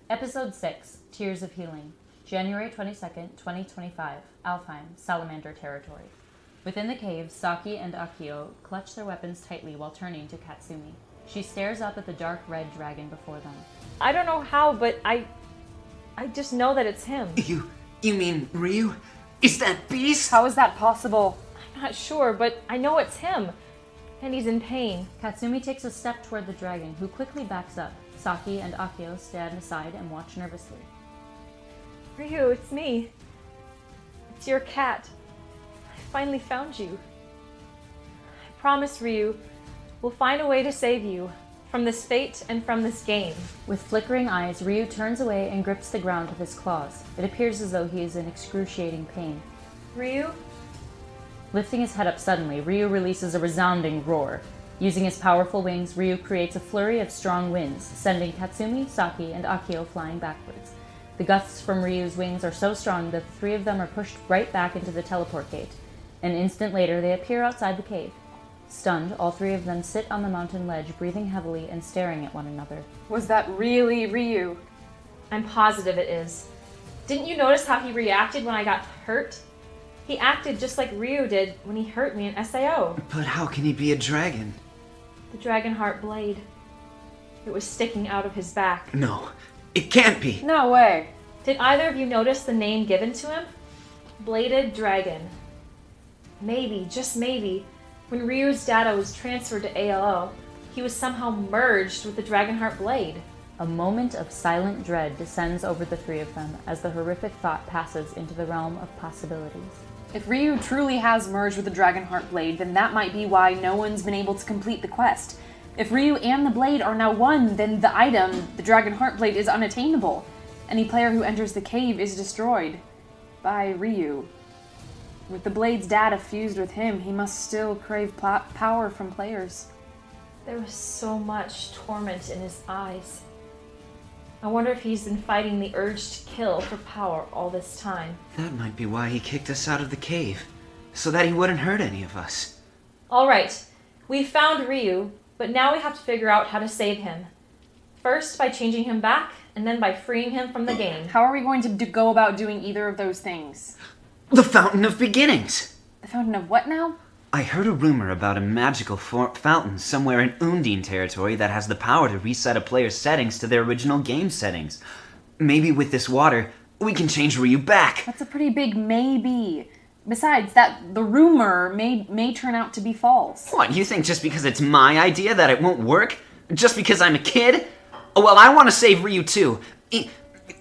Episode 6, Tears of Healing. January 22nd, 2025. Alfheim, Salamander Territory. Within the cave, Saki and Akio clutch their weapons tightly while turning to Katsumi. She stares up at the dark red dragon before them. I don't know how, but I just know that it's him. You mean Ryu? Is that beast? How is that possible? I'm not sure, but I know it's him. And he's in pain. Katsumi takes a step toward the dragon, who quickly backs up. Saki and Akio stand aside and watch nervously. Ryu, it's me. It's your cat. I finally found you. I promise, Ryu, we'll find a way to save you from this fate and from this game. With flickering eyes, Ryu turns away and grips the ground with his claws. It appears as though he is in excruciating pain. Ryu? Lifting his head up suddenly, Ryu releases a resounding roar. Using his powerful wings, Ryu creates a flurry of strong winds, sending Katsumi, Saki, and Akio flying backwards. The gusts from Ryu's wings are so strong that the three of them are pushed right back into the teleport gate. An instant later, they appear outside the cave. Stunned, all three of them sit on the mountain ledge, breathing heavily and staring at one another. Was that really Ryu? I'm positive it is. Didn't you notice how he reacted when I got hurt? He acted just like Ryu did when he hurt me in SAO. But how can he be a dragon? The dragon heart blade. It was sticking out of his back. No, it can't be. No way. Did either of you notice the name given to him? Bladed Dragon. Maybe, just maybe, when Ryu's data was transferred to ALO, he was somehow merged with the Dragonheart blade. A moment of silent dread descends over the three of them as the horrific thought passes into the realm of possibilities. If Ryu truly has merged with the Dragonheart blade, then that might be why no one's been able to complete the quest. If Ryu and the blade are now one, then the item, the Dragonheart blade, is unattainable. Any player who enters the cave is destroyed by Ryu. With the blade's data fused with him, he must still crave power from players. There was so much torment in his eyes. I wonder if he's been fighting the urge to kill for power all this time. That might be why he kicked us out of the cave, so that he wouldn't hurt any of us. All right, we found Ryu, but now we have to figure out how to save him. First by changing him back, and then by freeing him from the game. How are we going to go about doing either of those things? The Fountain of Beginnings! The Fountain of what now? I heard a rumor about a magical fountain somewhere in Undine territory that has the power to reset a player's settings to their original game settings. Maybe with this water, we can change Ryu back. That's a pretty big maybe. Besides, the rumor may turn out to be false. What, you think just because it's my idea that it won't work? Just because I'm a kid? Well, I want to save Ryu too.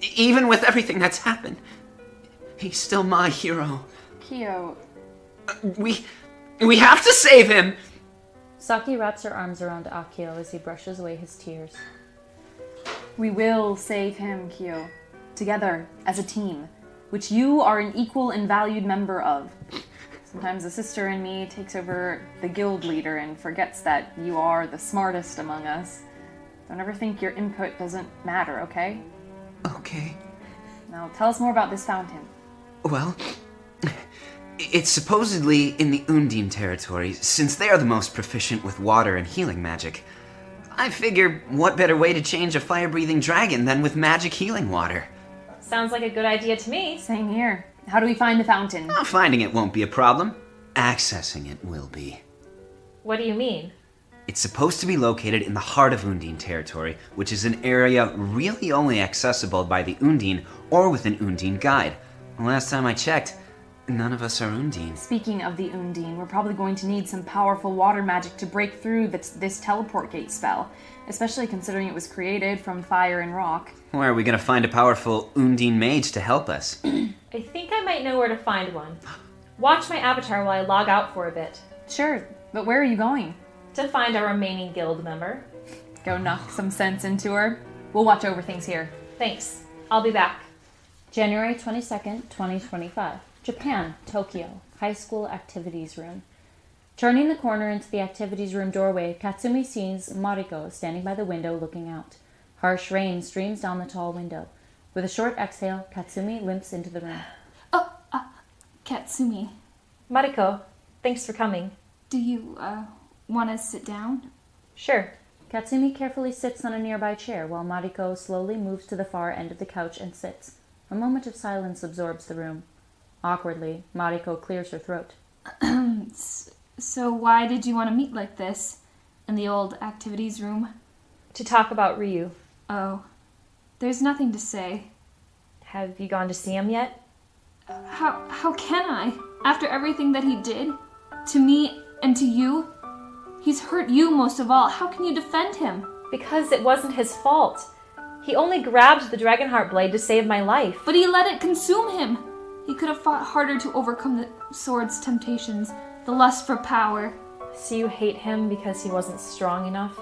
Even with everything that's happened. He's still my hero. Kyo. We have to save him! Saki wraps her arms around Akio as he brushes away his tears. We will save him, Kyo. Together, as a team, which you are an equal and valued member of. Sometimes the sister in me takes over the guild leader and forgets that you are the smartest among us. Don't ever think your input doesn't matter, okay? Okay. Now tell us more about this fountain. Well, it's supposedly in the Undine territory, since they are the most proficient with water and healing magic. I figure, what better way to change a fire-breathing dragon than with magic healing water? Sounds like a good idea to me. Same here. How do we find the fountain? Finding it won't be a problem. Accessing it will be. What do you mean? It's supposed to be located in the heart of Undine territory, which is an area really only accessible by the Undine or with an Undine guide. Last time I checked, none of us are Undine. Speaking of the Undine, we're probably going to need some powerful water magic to break through this teleport gate spell, especially considering it was created from fire and rock. Where are we going to find a powerful Undine mage to help us? I think I might know where to find one. Watch my avatar while I log out for a bit. Sure, but where are you going? To find our remaining guild member. Go knock some sense into her. We'll watch over things here. Thanks. I'll be back. January 22nd, 2025. Japan, Tokyo, High School Activities Room. Turning the corner into the activities room doorway, Katsumi sees Mariko standing by the window looking out. Harsh rain streams down the tall window. With a short exhale, Katsumi limps into the room. Katsumi, Mariko, thanks for coming. do you, want to sit down? Sure. Katsumi carefully sits on a nearby chair while Mariko slowly moves to the far end of the couch and sits. A moment of silence absorbs the room. Awkwardly, Mariko clears her throat. So why did you want to meet like this? In the old activities room? To talk about Ryu. Oh. There's nothing to say. Have you gone to see him yet? How can I? After everything that he did? To me and to you? He's hurt you most of all. How can you defend him? Because it wasn't his fault. He only grabbed the Dragonheart blade to save my life. But he let it consume him. He could have fought harder to overcome the sword's temptations, the lust for power. So you hate him because he wasn't strong enough?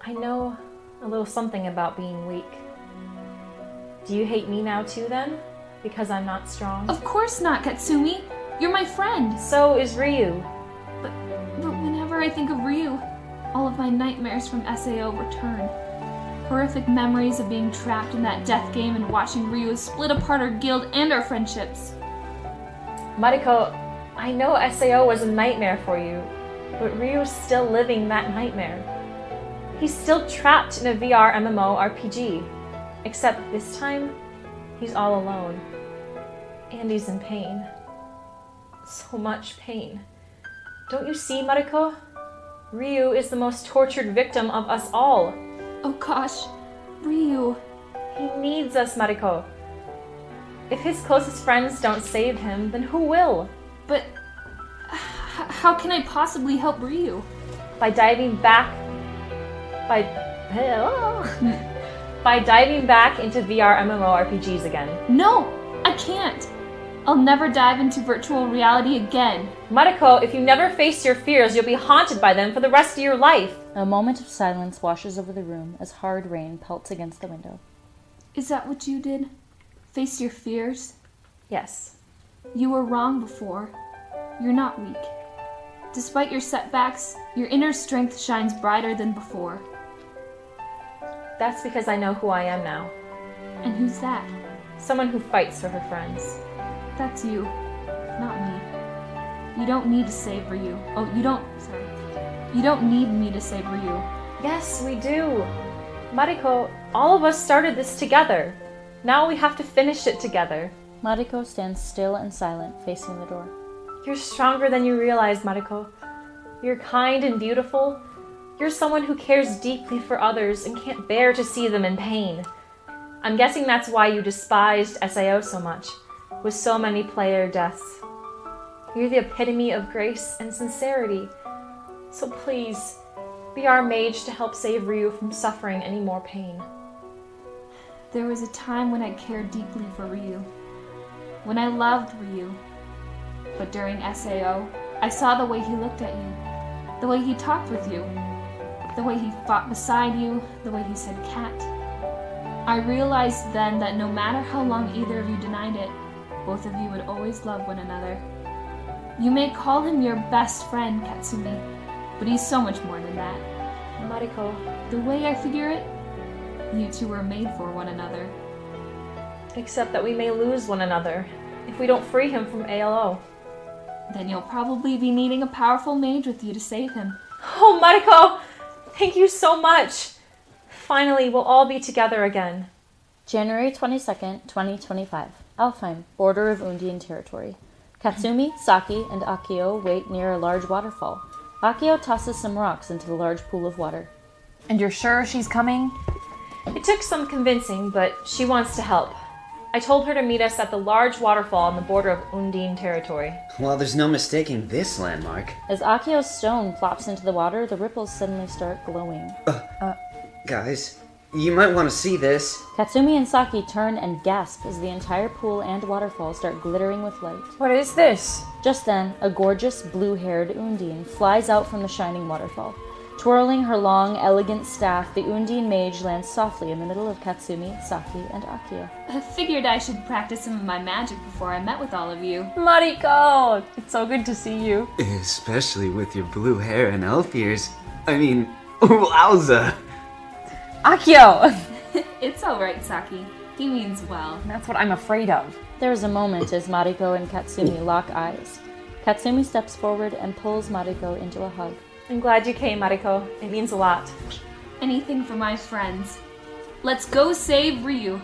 I know a little something about being weak. Do you hate me now too then? Because I'm not strong? Of course not, Katsumi. You're my friend. So is Ryu. But whenever I think of Ryu, all of my nightmares from SAO return. Horrific memories of being trapped in that death game and watching Ryu split apart our guild and our friendships. Mariko, I know SAO was a nightmare for you, but Ryu's still living that nightmare. He's still trapped in a VR MMO RPG, except this time, he's all alone. And he's in pain. So much pain. Don't you see, Mariko? Ryu is the most tortured victim of us all. Oh gosh, Ryu. He needs us, Mariko. If his closest friends don't save him, then who will? But how can I possibly help Ryu? By diving back into VR MMORPGs again. No, I can't. I'll never dive into virtual reality again. Mariko, if you never face your fears, you'll be haunted by them for the rest of your life. A moment of silence washes over the room as hard rain pelts against the window. Is that what you did? Face your fears? Yes. You were wrong before. You're not weak. Despite your setbacks, your inner strength shines brighter than before. That's because I know who I am now. And who's that? Someone who fights for her friends. That's you, not me. You don't need to save Ryu. You don't need me to save Ryu. Yes, we do. Mariko, all of us started this together. Now we have to finish it together. Mariko stands still and silent, facing the door. You're stronger than you realize, Mariko. You're kind and beautiful. You're someone who cares deeply for others and can't bear to see them in pain. I'm guessing that's why you despised SAO so much, with so many player deaths. You're the epitome of grace and sincerity. So please, be our mage to help save Ryu from suffering any more pain. There was a time when I cared deeply for Ryu. When I loved Ryu. But during SAO, I saw the way he looked at you. The way he talked with you. The way he fought beside you. The way he said cat. I realized then that no matter how long either of you denied it, both of you would always love one another. You may call him your best friend, Katsumi, but he's so much more than that. Mariko, the way I figure it, you two were made for one another. Except that we may lose one another if we don't free him from ALO. Then you'll probably be needing a powerful mage with you to save him. Oh, Mariko! Thank you so much! Finally, we'll all be together again. January 22nd, 2025. Alfheim, border of Undine territory. Katsumi, Saki, and Akio wait near a large waterfall. Akio tosses some rocks into the large pool of water. And you're sure she's coming? It took some convincing, but she wants to help. I told her to meet us at the large waterfall on the border of Undine territory. Well, there's no mistaking this landmark. As Akio's stone plops into the water, the ripples suddenly start glowing. Guys, you might want to see this. Katsumi and Saki turn and gasp as the entire pool and waterfall start glittering with light. What is this? Just then, a gorgeous, blue-haired Undine flies out from the shining waterfall. Twirling her long, elegant staff, the Undine mage lands softly in the middle of Katsumi, Saki, and Akio. I figured I should practice some of my magic before I met with all of you. Mariko! It's so good to see you. Especially with your blue hair and elf ears. I mean, wowza! Akio! It's alright, Saki. He means well. That's what I'm afraid of. There is a moment as Mariko and Katsumi lock eyes. Katsumi steps forward and pulls Mariko into a hug. I'm glad you came, Mariko. It means a lot. Anything for my friends. Let's go save Ryu.